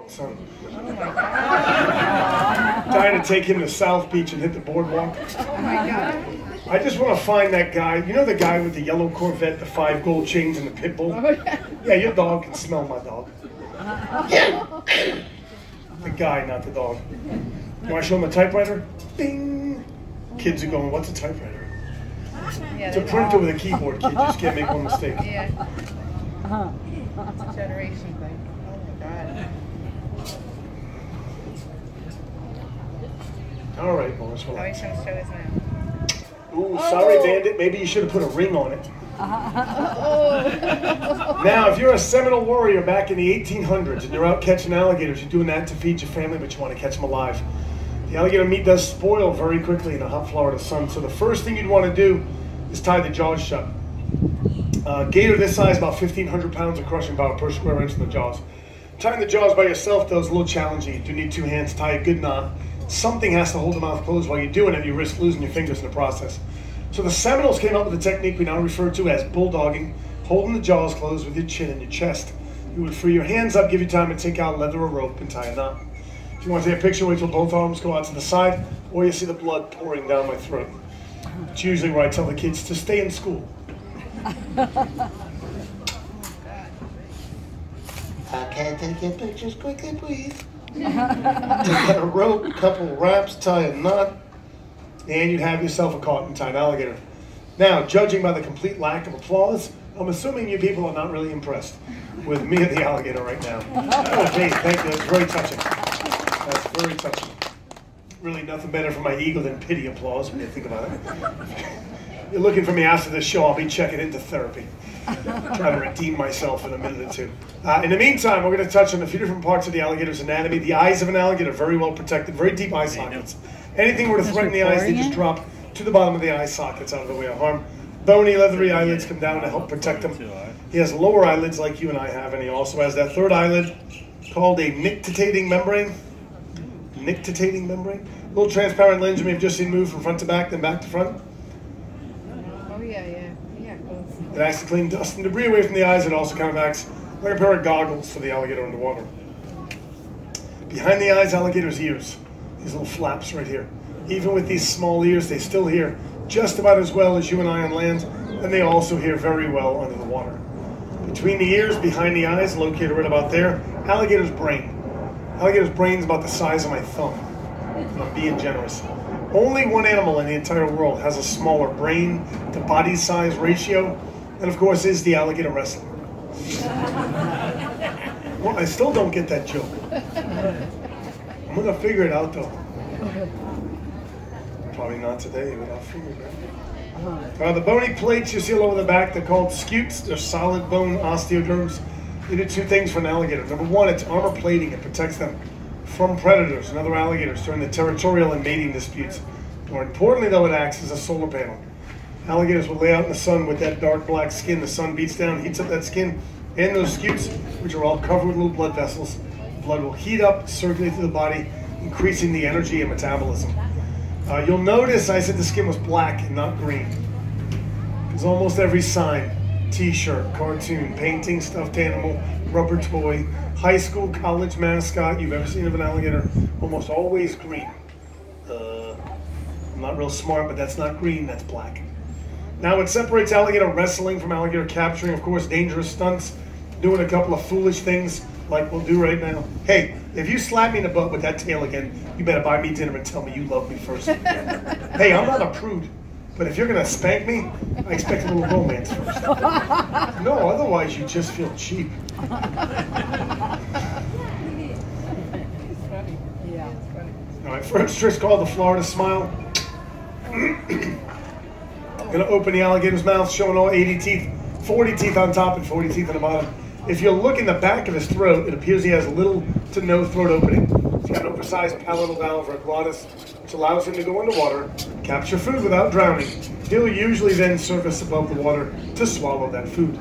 Son. Trying to take him to South Beach and hit the boardwalk. Oh my God. I just want to find that guy. You know the guy with the yellow Corvette, the 5 gold chains, and the pit bull? Oh, yeah. Yeah, your dog can smell my dog. The guy, not the dog. You want to show him a typewriter? Bing! Kids are going, what's a typewriter? Yeah, It's a printer with a keyboard, kid. You just can't make one mistake. Yeah. It's a generation thing. Oh my God. All right, boys, Oh, relax. he's going to show us now. Ooh, sorry, Bandit. Maybe you should have put a ring on it. Now, if you're a Seminole warrior back in the 1800s and you're out catching alligators, you're doing that to feed your family, but you want to catch them alive. The alligator meat does spoil very quickly in the hot Florida sun, so the first thing you'd want to do is tie the jaws shut. Gator this size, about 1,500 pounds of crushing power per square inch in the jaws. Tying the jaws by yourself, though, is a little challenging. You do need 2 hands to tie a good knot. Something has to hold the mouth closed while you're doing it. You risk losing your fingers in the process. So the Seminoles came up with a technique we now refer to as bulldogging, holding the jaws closed with your chin and your chest. You would free your hands up, give you time to take out leather or rope and tie a knot. If you want to take a picture, wait till both arms go out to the side, or you see the blood pouring down my throat. It's usually where I tell the kids to stay in school. Can I take your pictures quickly, please? Take out a rope, a couple of wraps, tie a knot, and you'd have yourself a caught and tied alligator. Now, judging by the complete lack of applause, I'm assuming you people are not really impressed with me and the alligator right now. Okay, thank you. That's very touching. That's very touching. Really nothing better for my ego than pity applause when you think about it. You're looking for me after this show, I'll be checking into therapy. Trying to redeem myself in a minute or two. In the meantime, we're going to touch on a few different parts of the alligator's anatomy. The eyes of an alligator are very well protected, very deep eye sockets. Anything were to threaten the eyes, they just drop to the bottom of the eye sockets out of the way of harm. Bony, leathery eyelids come down to help protect them. He has lower eyelids like you and I have, and he also has that third eyelid called a nictitating membrane. Nictitating membrane. A little transparent lens you may have just seen move from front to back, then back to front. Oh, yeah. It acts to clean dust and debris away from the eyes. It also kind of acts like a pair of goggles for the alligator underwater. Behind the eyes, alligator's ears. These little flaps right here. Even with these small ears, they still hear just about as well as you and I on land, and they also hear very well under the water. Between the ears, behind the eyes, located right about there, alligator's brain. Alligator's brain is about the size of my thumb. I'm being generous. Only one animal in the entire world has a smaller brain to body size ratio, and of course is the alligator wrestler. Well, I still don't get that joke. I'm gonna figure it out though. Probably not today, but I'll figure it out. The bony plates you see all over the back, they're called scutes. They're solid bone osteoderms. They do 2 things for an alligator. Number 1, it's armor plating. It protects them from predators and other alligators during the territorial and mating disputes. More importantly, though, it acts as a solar panel. Alligators will lay out in the sun with that dark black skin. The sun beats down, heats up that skin, and those scutes, which are all covered with little blood vessels. Blood will heat up, circulate through the body, increasing the energy and metabolism. You'll notice I said the skin was black and not green. Because almost every sign, t-shirt, cartoon, painting, stuffed animal, rubber toy, high school, college mascot you've ever seen of an alligator, almost always green. I'm not real smart, but that's not green, that's black. Now what separates alligator wrestling from alligator capturing, of course, dangerous stunts, doing a couple of foolish things like we'll do right now. Hey, if you slap me in the butt with that tail again, you better buy me dinner and tell me you love me first. Hey, I'm not a prude, but if you're gonna spank me, I expect a little romance first. No, otherwise you just feel cheap. All right, first trick's called the Florida Smile. Gonna open the alligator's mouth, showing all 80 teeth, 40 teeth on top and 40 teeth on the bottom. If you look in the back of his throat, it appears he has little to no throat opening. He's got an oversized palatal valve or a glottis, which allows him to go underwater, capture food without drowning. He'll usually then surface above the water to swallow that food.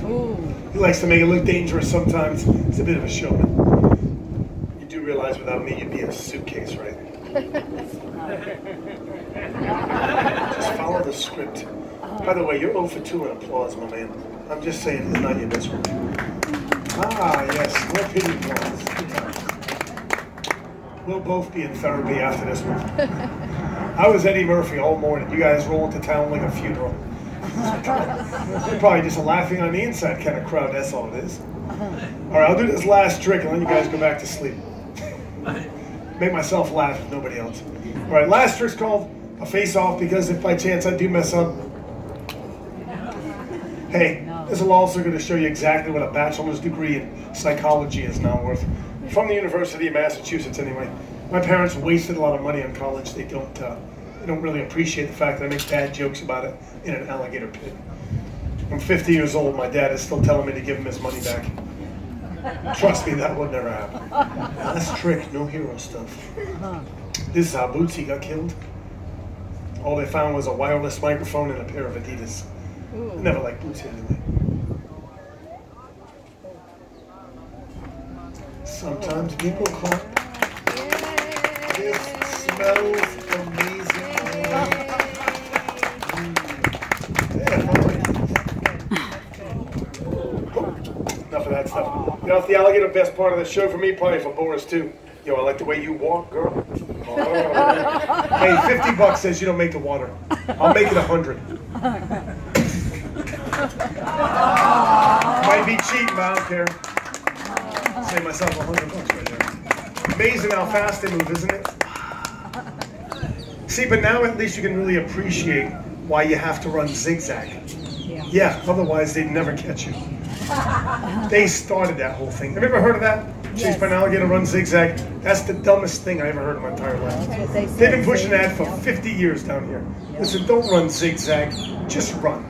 Ooh. He likes to make it look dangerous sometimes. He's a bit of a showman. You do realize without me, you'd be in a suitcase, right? Just follow the script. By the way, you're 0 for 2 in applause, my man. I'm just saying, it's not your best one. Ah, yes, more pity ones. We'll both be in therapy after this one. I was Eddie Murphy all morning. You guys roll into town like a funeral. Probably just a laughing on the inside kind of crowd, that's all it is. All right, I'll do this last trick and let you guys go back to sleep. Make myself laugh if nobody else. All right, last trick's called a face-off, because if by chance I do mess up, hey, this will also going to show you exactly what a bachelor's degree in psychology is now worth. From the University of Massachusetts, anyway. My parents wasted a lot of money on college. They don't really appreciate the fact that I make bad jokes about it in an alligator pit. I'm 50 years old. My dad is still telling me to give him his money back. Trust me, that would never happen. Last trick, no hero stuff. This is how Bootsy got killed. All they found was a wireless microphone and a pair of Adidas. I never liked Bootsy anyway. Sometimes people clap. This smells amazing. Enough of that stuff. You know, if the alligator best part of the show for me, probably for Boris too. Yo, I like the way you walk, girl. Oh. Hey, $50 says you don't make the water. I'll make it 100. Might be cheap, but I don't care. Save myself $100 right there. Amazing how fast they move, isn't it? See, but now at least you can really appreciate why you have to run zigzag. Yeah, otherwise they'd never catch you. They started that whole thing. Have you ever heard of that? Chase by an alligator, run zigzag. That's the dumbest thing I ever heard in my entire life. They've been pushing that for 50 years down here. Listen, don't run zigzag, just run.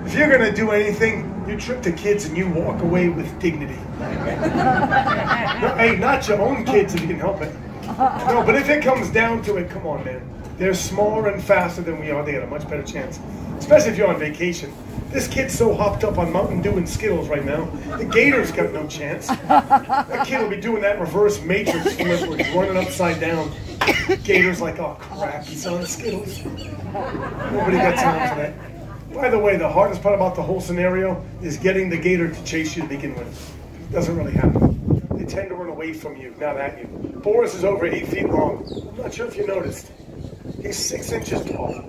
If you're going to do anything, you trip the kids and you walk away with dignity. No, hey, not your own kids if you can help it. No, but if it comes down to it, come on, man. They're smaller and faster than we are. They got a much better chance. Especially if you're on vacation. This kid's so hopped up on Mountain Dew and Skittles right now. The Gator's got no chance. That kid will be doing that reverse matrix flip where he's running upside down. Gator's like, oh crap, he's on Skittles. Nobody got time for that. By the way, the hardest part about the whole scenario is getting the gator to chase you to begin with. It doesn't really happen. They tend to run away from you, not at you. Boris is over 8 feet long. I'm not sure if you noticed. He's 6 inches tall.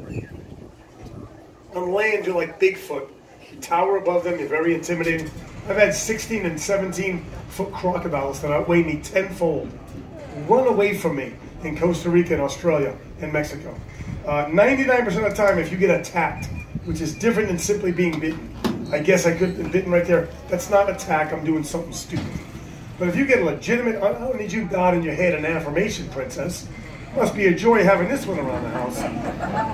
On land, you're like Bigfoot. You tower above them, you're very intimidating. I've had 16 and 17-foot crocodiles that outweigh me tenfold run away from me in Costa Rica and Australia and Mexico. 99% of the time, if you get attacked, which is different than simply being bitten. I guess I could have been bitten right there. That's not an attack, I'm doing something stupid. But if you get a legitimate, I don't need you nodding your head an affirmation, princess. Must be a joy having this one around the house.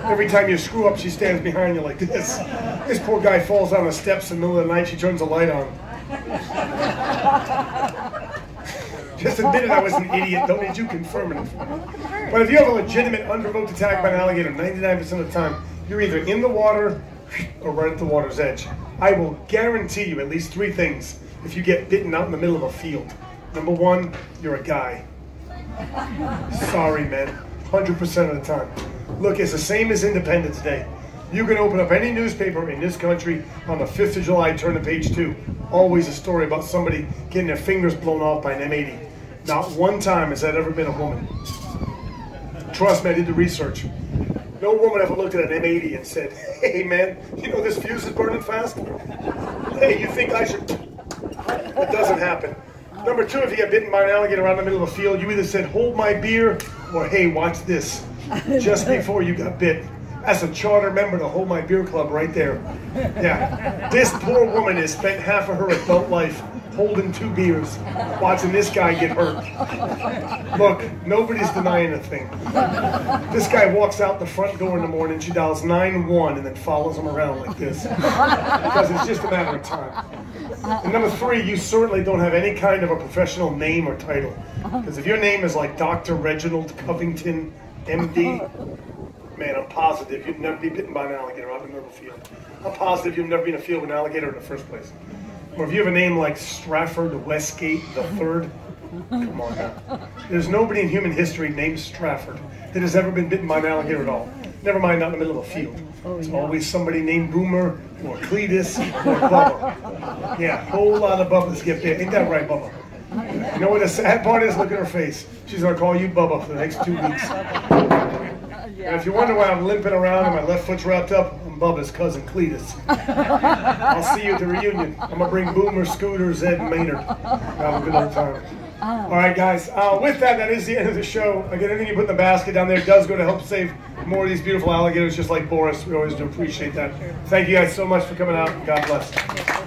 Every time you screw up, she stands behind you like this. This poor guy falls down the steps in the middle of the night, she turns the light on. Just admitted I was an idiot, don't need you confirming it. But if you have a legitimate unprovoked attack by an alligator, 99% of the time, you're either in the water or right at the water's edge. I will guarantee you at least 3 things if you get bitten out in the middle of a field. Number 1, you're a guy. Sorry, man. 100% of the time. Look, it's the same as Independence Day. You can open up any newspaper in this country on the 5th of July, turn to page 2. Always a story about somebody getting their fingers blown off by an M80. Not one time has that ever been a woman. Trust me, I did the research. No woman ever looked at an M80 and said, hey man, you know this fuse is burning fast? Hey, you think I should? It doesn't happen. Number 2, if you get bitten by an alligator out in the middle of a field, you either said, hold my beer, or hey, watch this. Just before you got bit. That's a charter member to Hold My Beer Club right there. Yeah. This poor woman has spent half of her adult life holding 2 beers, watching this guy get hurt. Look, nobody's denying a thing. This guy walks out the front door in the morning, she dials 911 and then follows him around like this. Because it's just a matter of time. And number 3, you certainly don't have any kind of a professional name or title. Because if your name is like Dr. Reginald Covington, MD, man, I'm positive you'd never be bitten by an alligator out in the middle of a field. I'm positive you've never been in a field with an alligator in the first place. Or if you have a name like Strafford Westgate III, come on now. There's nobody in human history named Strafford that has ever been bitten by an alligator at all. Never mind, not in the middle of a field. Oh, It's yeah. always somebody named Boomer or Cletus or Bubba. Yeah, whole lot of Bubbas get there. Ain't that right, Bubba? You know what the sad part is? Look at her face. She's going to call you Bubba for the next 2 weeks. And if you wonder why I'm limping around and my left foot's wrapped up, I'm Bubba's cousin Cletus. I'll see you at the reunion. I'm going to bring Boomer, Scooter, Zed, and Maynard. Have a good old time. All right, guys. With that, that is the end of the show. Again, anything you put in the basket down there does go to help save more of these beautiful alligators, just like Boris. We always do appreciate that. Thank you guys so much for coming out. God bless.